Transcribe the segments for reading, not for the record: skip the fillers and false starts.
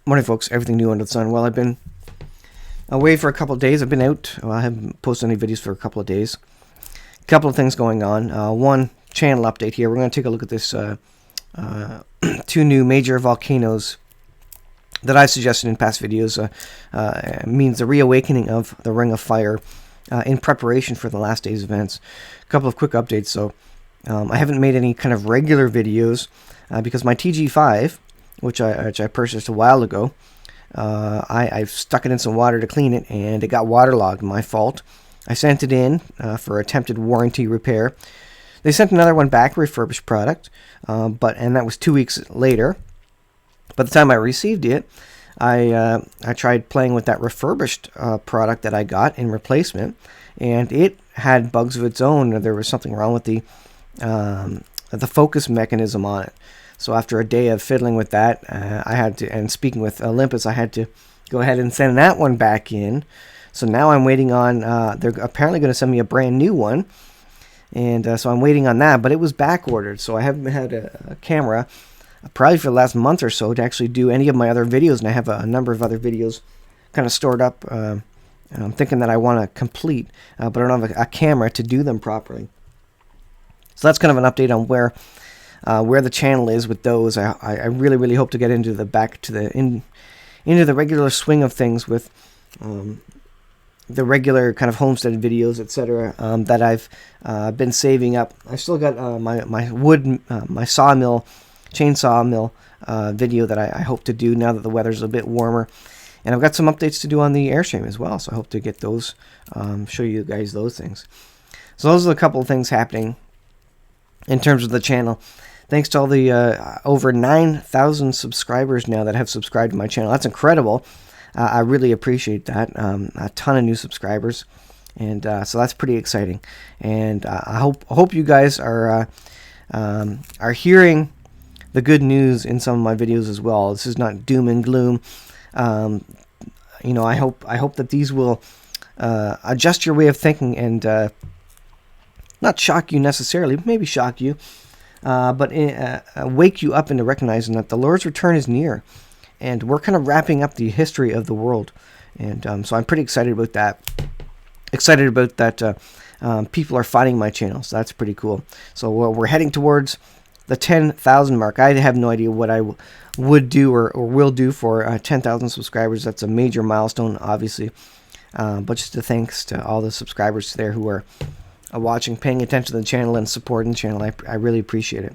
Morning, folks. Everything new under the sun. Well, I've been away for a couple of days. I've been out. Well, I haven't posted any videos for a couple of days. A couple of things going on. One channel update here. We're going to take a look at this two new major volcanoes that I've suggested in past videos. Means the reawakening of the Ring of Fire in preparation for the last day's events. A couple of quick updates. So I haven't made any kind of regular videos because my TG5, which I purchased a while ago, I've stuck it in some water to clean it, and it got waterlogged. My fault. I sent it in for attempted warranty repair. They sent another one back, refurbished product, and that was 2 weeks later. By the time I received it, I tried playing with that refurbished product that I got in replacement, and it had bugs of its own. There was something wrong with the focus mechanism on it. So after a day of fiddling with that, I had to, and speaking with Olympus, I had to go ahead and send that one back in. So now I'm waiting on, they're apparently going to send me a brand new one. And so I'm waiting on that, but it was back ordered. So I haven't had a camera probably for the last month or so to actually do any of my other videos. And I have a number of other videos kind of stored up. And I'm thinking that I want to complete, but I don't have a camera to do them properly. So that's kind of an update on where the channel is with those. I really hope to get into the into the regular swing of things with the regular kind of homestead videos, etc. That I've been saving up. I still got my wood, my chainsaw mill video that I hope to do now that the weather's a bit warmer, and I've got some updates to do on the Airstream as well. So I hope to get those, show you guys those things. So those are a couple of things happening in terms of the channel. Thanks to all the over 9,000 subscribers now that have subscribed to my channel. That's incredible. I really appreciate that. A ton of new subscribers, and so that's pretty exciting. And I hope you guys are hearing the good news in some of my videos as well. This is not doom and gloom. I hope that these will adjust your way of thinking and not shock you necessarily, but maybe shock you. But wake you up into recognizing that the Lord's return is near, and we're kind of wrapping up the history of the world, and so I'm pretty excited about that. People are finding my channel, so that's pretty cool. So we're heading towards the 10,000 mark. I have no idea what I would do or will do for 10,000 subscribers. That's a major milestone, obviously, but just a thanks to all the subscribers there who are watching, paying attention to the channel, and supporting the channel. I really appreciate it.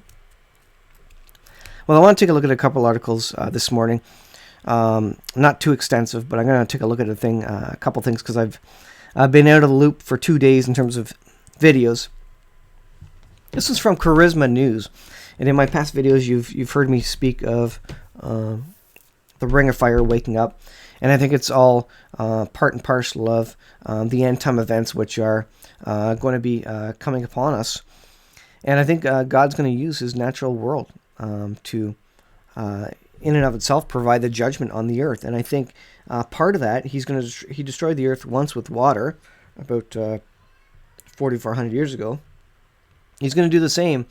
Well, I want to take a look at a couple articles this morning. Not too extensive, but I'm going to take a look at a couple things because I've been out of the loop for 2 days in terms of videos. This is from Charisma News, and in my past videos, you've heard me speak of the Ring of Fire waking up, and I think it's all part and parcel of the end time events, which are going to be coming upon us. And I think God's going to use his natural world to, in and of itself, provide the judgment on the earth. And I think part of that, he destroyed the earth once with water about 4,400 years ago. He's going to do the same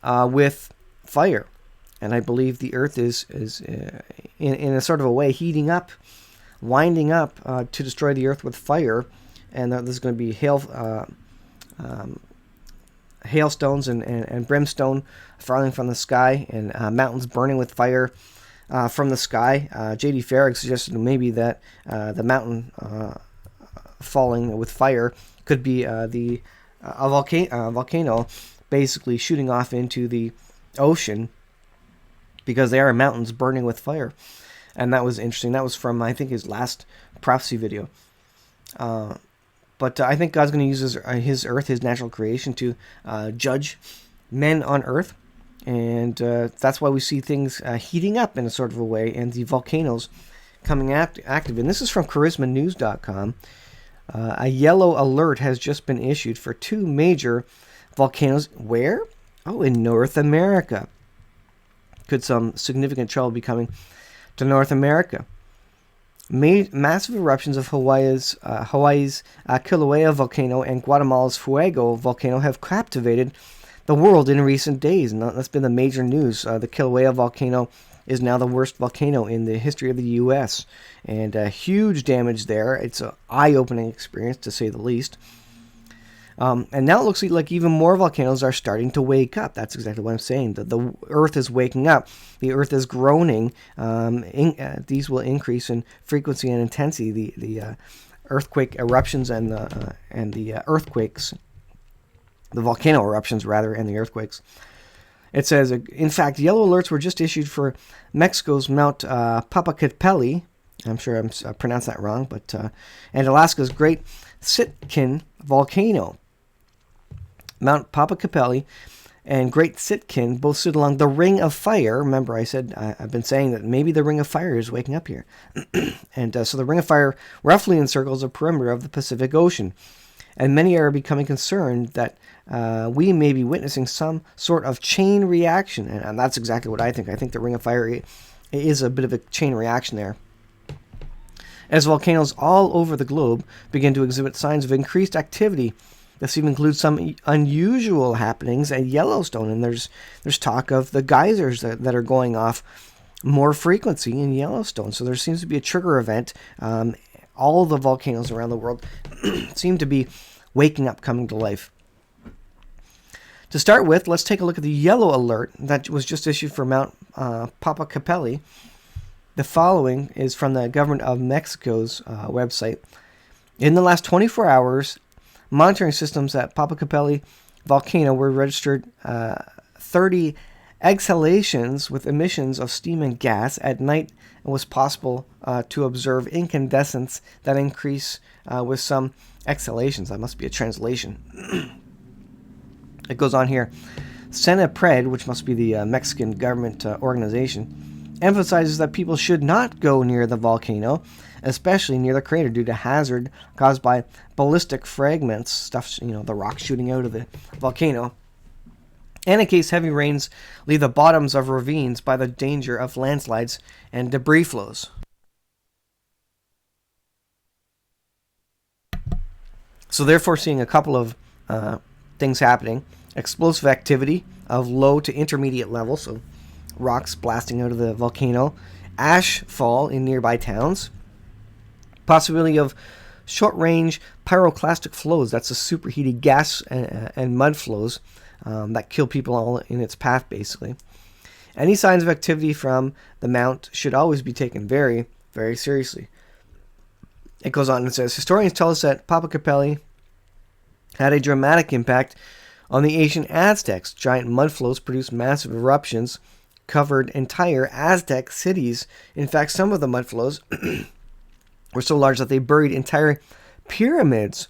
with fire. And I believe the earth is in a sort of a way heating up, winding up to destroy the earth with fire. And there's going to be hailstones and brimstone falling from the sky, and mountains burning with fire from the sky. J.D. Farag suggested maybe that the mountain falling with fire could be a volcano basically shooting off into the ocean, because they are mountains burning with fire. And that was interesting. That was from, I think, his last prophecy video. But I think God's going to use his earth, his natural creation, to judge men on earth. And that's why we see things heating up in a sort of a way, and the volcanoes coming active. And this is from charismanews.com. A yellow alert has just been issued for two major volcanoes. Where? Oh, in North America. Could some significant trouble be coming to North America? Massive eruptions of Hawaii's Kilauea volcano and Guatemala's Fuego volcano have captivated the world in recent days, and that's been the major news. The Kilauea volcano is now the worst volcano in the history of the U.S. And huge damage there. It's an eye-opening experience, to say the least. And now it looks like even more volcanoes are starting to wake up. That's exactly what I'm saying. The Earth is waking up. The Earth is groaning. These will increase in frequency and intensity. The earthquake eruptions and the earthquakes, the volcano eruptions rather, and the earthquakes. It says, in fact, yellow alerts were just issued for Mexico's Mount Popocatépetl. I'm sure I'm pronounced that wrong, but and Alaska's Great Sitkin volcano. Mount Popocatépetl and Great Sitkin both sit along the Ring of Fire. Remember, I said I've been saying that maybe the Ring of Fire is waking up here. And so the Ring of Fire roughly encircles the perimeter of the Pacific Ocean. And many are becoming concerned that we may be witnessing some sort of chain reaction. And that's exactly what I think. I think the Ring of Fire is a bit of a chain reaction there. As volcanoes all over the globe begin to exhibit signs of increased activity, this even includes some unusual happenings at Yellowstone, and there's talk of the geysers that are going off more frequency in Yellowstone. So there seems to be a trigger event. All the volcanoes around the world seem to be waking up, coming to life. To start with, let's take a look at the yellow alert that was just issued for Mount Popocatépetl. The following is from the government of Mexico's website. In the last 24 hours, monitoring systems at Popocatépetl volcano were registered 30 exhalations with emissions of steam and gas. At night, it was possible to observe incandescents that increase with some exhalations. That must be a translation. It goes on here. Senapred, which must be the Mexican government organization, emphasizes that people should not go near the volcano, especially near the crater, due to hazard caused by ballistic fragments, stuff, the rock shooting out of the volcano, and in case heavy rains leave the bottoms of ravines by the danger of landslides and debris flows. So therefore, seeing a couple of things happening. Explosive activity of low to intermediate level, so rocks blasting out of the volcano, ash fall in nearby towns, possibility of short-range pyroclastic flows, that's the superheated gas and mud flows that kill people all in its path, basically. Any signs of activity from the mount should always be taken very, very seriously. It goes on and says, historians tell us that Popocatépetl had a dramatic impact on the ancient Aztecs. Giant mud flows produced massive eruptions, covered entire Aztec cities. In fact, some of the mud flows were so large that they buried entire pyramids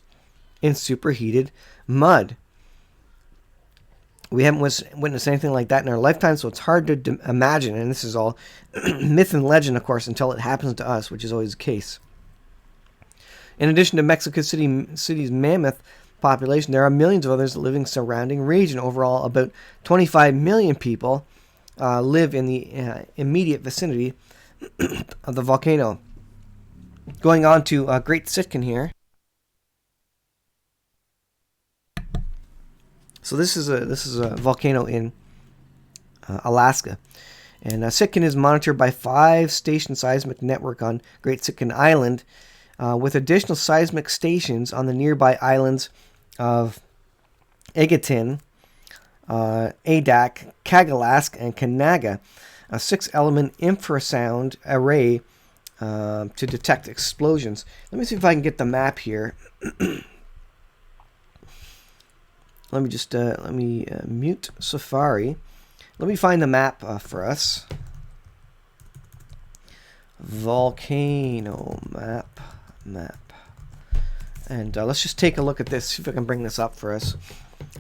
in superheated mud. We haven't witnessed anything like that in our lifetime, so it's hard to imagine, and this is all myth and legend, of course, until it happens to us, which is always the case. In addition to Mexico City's mammoth population, there are millions of others living surrounding region. Overall, about 25 million people live in the immediate vicinity of the volcano. Going on to Great Sitkin here. So this is a volcano in Alaska, and Sitkin is monitored by 5-station seismic network on Great Sitkin Island, with additional seismic stations on the nearby islands of Egatin, Adak, Kagalask, and Kanaga. A 6-element infrasound array to detect explosions. Let me see if I can get the map here. Let me just mute Safari. Let me find the map for us. Volcano map. And let's just take a look at this, see if I can bring this up for us,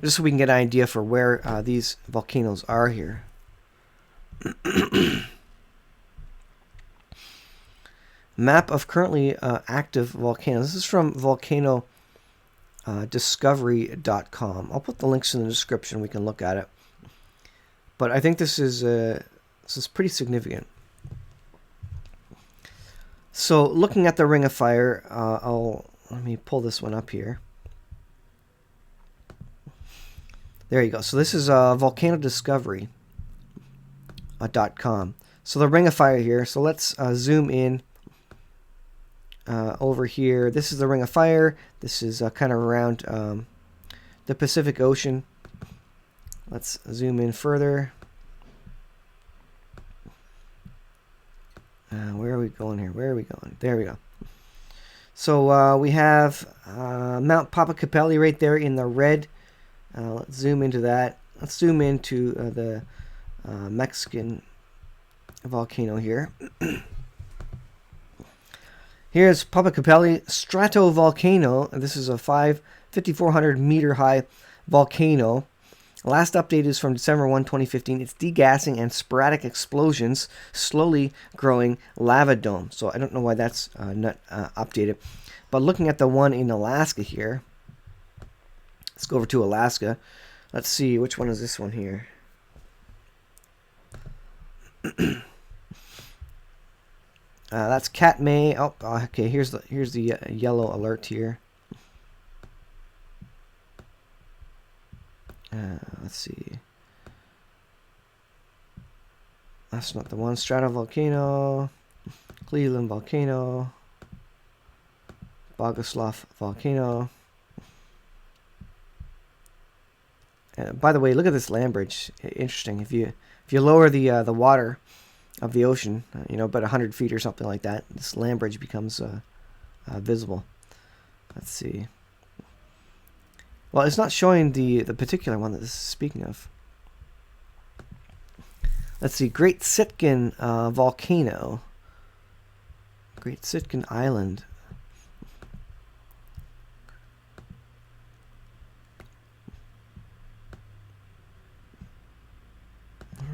just so we can get an idea for where these volcanoes are here. Map of currently active volcanoes. This is from Volcano Discovery.com. I'll put the links in the description. We can look at it. But I think this is pretty significant. So, looking at the Ring of Fire, let me pull this one up here. There you go. So this is Volcano Discovery.com. So the ring of fire here. So let's zoom in over here. This is the ring of fire. This is kind of around the Pacific Ocean. Let's zoom in further. Where are we going here? Where are we going? There we go. So we have Mount Popocatépetl right there in the red. Let's zoom into that. Let's zoom into the Mexican volcano here. Here's Popocatépetl stratovolcano. This is a 5,400 meter high volcano. Last update is from December 1, 2015. It's degassing and sporadic explosions, slowly growing lava dome. So I don't know why that's not updated. But looking at the one in Alaska here, let's go over to Alaska. Let's see, which one is this one here? That's Katmai. Oh, okay. Here's the yellow alert here. Let's see. That's not the one. Stratovolcano, Cleveland volcano, Bogoslav volcano. By the way, look at this land bridge. Interesting. If you lower the water of the ocean, about 100 feet or something like that, this land bridge becomes visible. Let's see. Well, it's not showing the particular one that this is speaking of. Let's see. Great Sitkin volcano. Great Sitkin Island.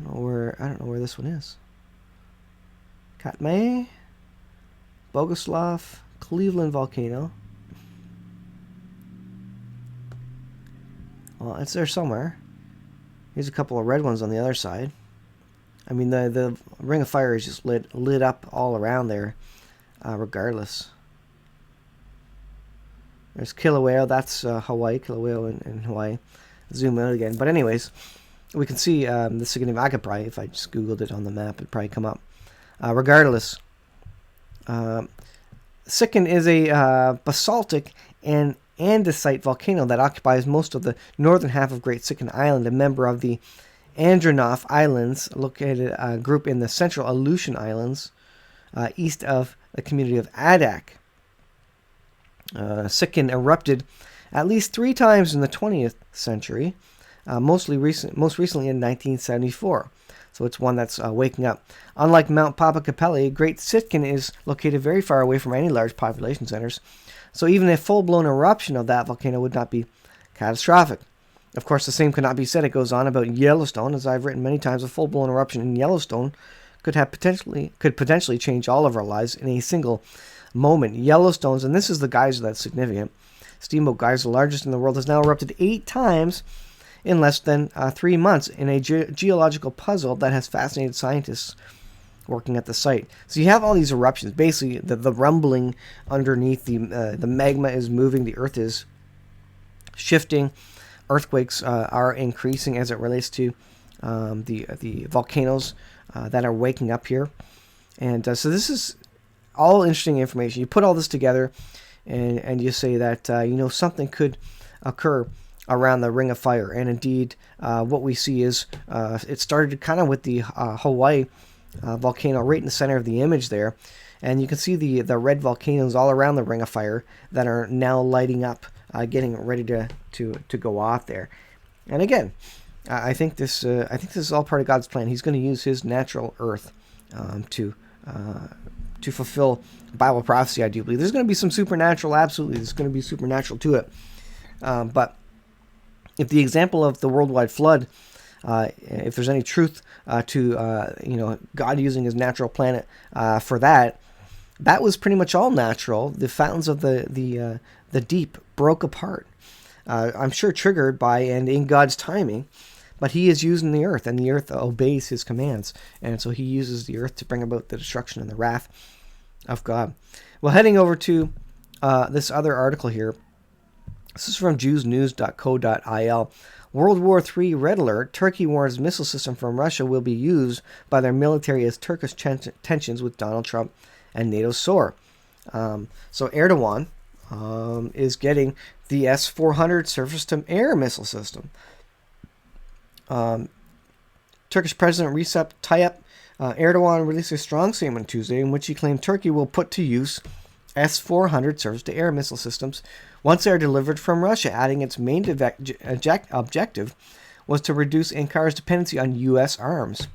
I don't know where this one is. Katmai, Bogoslav, Cleveland volcano. Well, it's there somewhere. Here's a couple of red ones on the other side. I mean, the ring of fire is just lit up all around there, regardless. There's Kilauea. That's Hawaii. Kilauea in Hawaii. Zoom out again. But anyways, we can see the significant. I could probably, if I just Googled it on the map, it'd probably come up. Regardless, Sitkin is a basaltic and andesite volcano that occupies most of the northern half of Great Sitkin Island, a member of the Andronov Islands, located a group in the central Aleutian Islands, east of the community of Adak. Sitkin erupted at least 3 times in the 20th century, most recently in 1974. So it's one that's waking up. Unlike Mount Popocatépetl, Great Sitkin is located very far away from any large population centers. So even a full-blown eruption of that volcano would not be catastrophic. Of course, the same could not be said, it goes on, about Yellowstone. As I've written many times, a full-blown eruption in Yellowstone could potentially change all of our lives in a single moment. Yellowstone's, and this is the geyser that's significant, Steamboat Geyser, the largest in the world, has now erupted 8 times in less than 3 months in a geological puzzle that has fascinated scientists working at the site. So you have all these eruptions. Basically, the rumbling underneath, the magma is moving, the earth is shifting, earthquakes are increasing as it relates to the volcanoes that are waking up here. And so this is all interesting information. You put all this together and you say that something could occur around the Ring of Fire. And indeed, what we see is it started kind of with the Hawaii volcano right in the center of the image there. And you can see the red volcanoes all around the Ring of Fire that are now lighting up, getting ready to go off there. And again, I think this is all part of God's plan. He's going to use His natural earth to fulfill Bible prophecy. I do believe there's going to be some supernatural. Absolutely, there's going to be supernatural to it. But if the example of the worldwide flood, if there's any truth to God using His natural planet for that was pretty much all natural. The fountains of the deep broke apart. I'm sure triggered by and in God's timing, but He is using the earth, and the earth obeys His commands, and so He uses the earth to bring about the destruction and the wrath of God. Well, heading over to this other article here, This is from jewsnews.co.il. World War III Red Alert. Turkey warns missile system from Russia will be used by their military as Turkish tensions with Donald Trump and NATO soar. So Erdogan is getting the S400 surface-to-air missile system. Turkish President Recep Tayyip Erdogan released a strong statement Tuesday in which he claimed Turkey will put to use S400 surface-to-air missile systems once they are delivered from Russia, adding its main objective was to reduce Ankara's dependency on U.S. arms.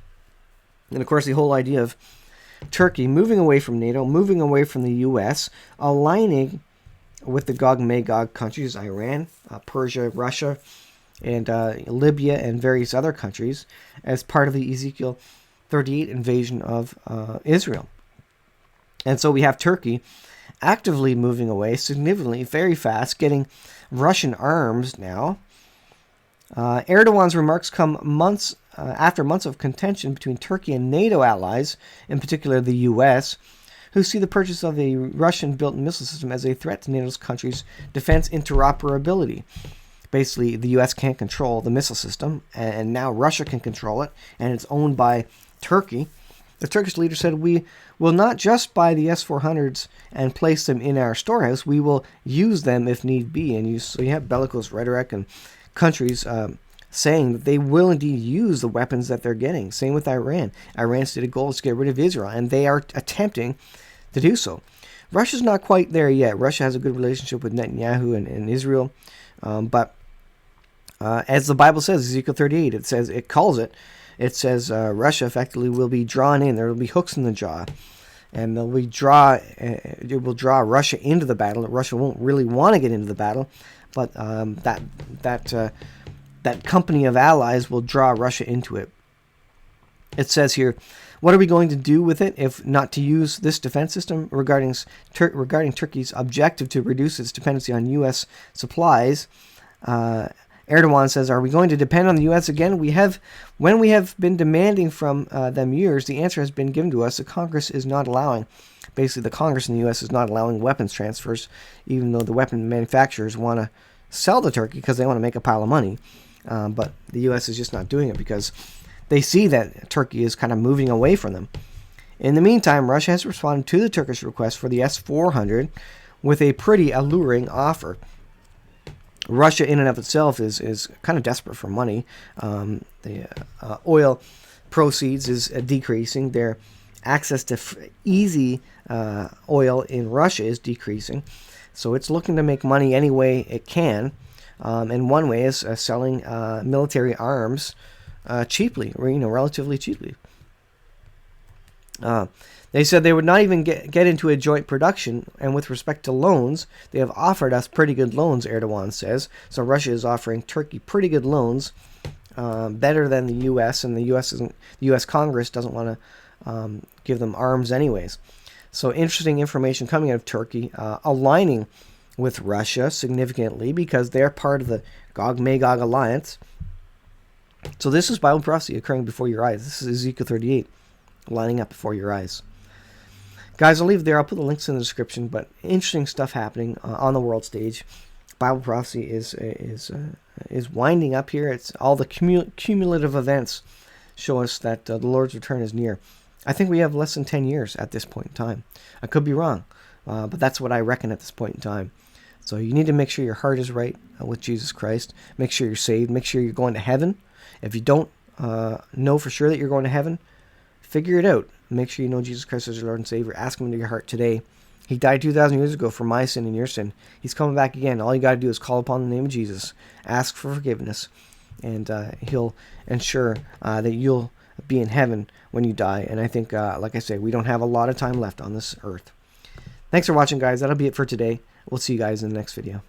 And of course, the whole idea of Turkey moving away from NATO, moving away from the U.S., aligning with the Gog-Magog countries, Iran, Persia, Russia, and Libya, and various other countries, as part of the Ezekiel 38 invasion of Israel. And so we have Turkey actively moving away significantly, very fast, getting Russian arms now. Erdogan's remarks come months after months of contention between Turkey and NATO allies, in particular the U.S., who see the purchase of a Russian-built missile system as a threat to NATO's country's defense interoperability. Basically, the U.S. can't control the missile system, and now Russia can control it, and it's owned by Turkey. The Turkish leader said, "We will not just buy the S-400s and place them in our storehouse. We will use them if need be." And so you have bellicose rhetoric and countries saying that they will indeed use the weapons that they're getting. Same with Iran. Iran's stated goal is to get rid of Israel, and they are attempting to do so. Russia's not quite there yet. Russia has a good relationship with Netanyahu and Israel, but as the Bible says, Ezekiel 38, it says Russia effectively will be drawn in. There will be hooks in the jaw, and it will draw Russia into the battle. Russia won't really want to get into the battle, but that company of allies will draw Russia into it. It says here, what are we going to do with it if not to use this defense system? Regarding Turkey's objective to reduce its dependency on U.S. supplies, Erdogan says, are we going to depend on the U.S. again? When we have been demanding from them years, the answer has been given to us. The Congress is not allowing. Basically, the Congress in the U.S. is not allowing weapons transfers, even though the weapon manufacturers want to sell to Turkey because they want to make a pile of money. But the U.S. is just not doing it because they see that Turkey is kind of moving away from them. In the meantime, Russia has responded to the Turkish request for the S-400 with a pretty alluring offer. Russia in and of itself is kind of desperate for money. The oil proceeds is decreasing. Their access to easy oil in Russia is decreasing. So it's looking to make money any way it can. And one way is selling military arms cheaply, or relatively cheaply. They said they would not even get into a joint production, and with respect to loans, they have offered us pretty good loans, Erdogan says. So Russia is offering Turkey pretty good loans, better than the U.S., and the U.S. Congress doesn't want to give them arms anyways. So interesting information coming out of Turkey, aligning with Russia significantly because they're part of the Gog-Magog alliance. So this is Bible prophecy occurring before your eyes. This is Ezekiel 38 lining up before your eyes. Guys, I'll leave it there. I'll put the links in the description, but interesting stuff happening on the world stage. Bible prophecy is winding up here. It's all the cumulative events show us that the Lord's return is near. I think we have less than 10 years at this point in time. I could be wrong, but that's what I reckon at this point in time. So you need to make sure your heart is right with Jesus Christ. Make sure you're saved. Make sure you're going to heaven. If you don't know for sure that you're going to heaven, figure it out. Make sure you know Jesus Christ as your Lord and Savior. Ask Him into your heart today. He died 2,000 years ago for my sin and your sin. He's coming back again. All you got to do is call upon the name of Jesus. Ask for forgiveness. And He'll ensure that you'll be in heaven when you die. And I think, like I say, we don't have a lot of time left on this earth. Thanks for watching, guys. That'll be it for today. We'll see you guys in the next video.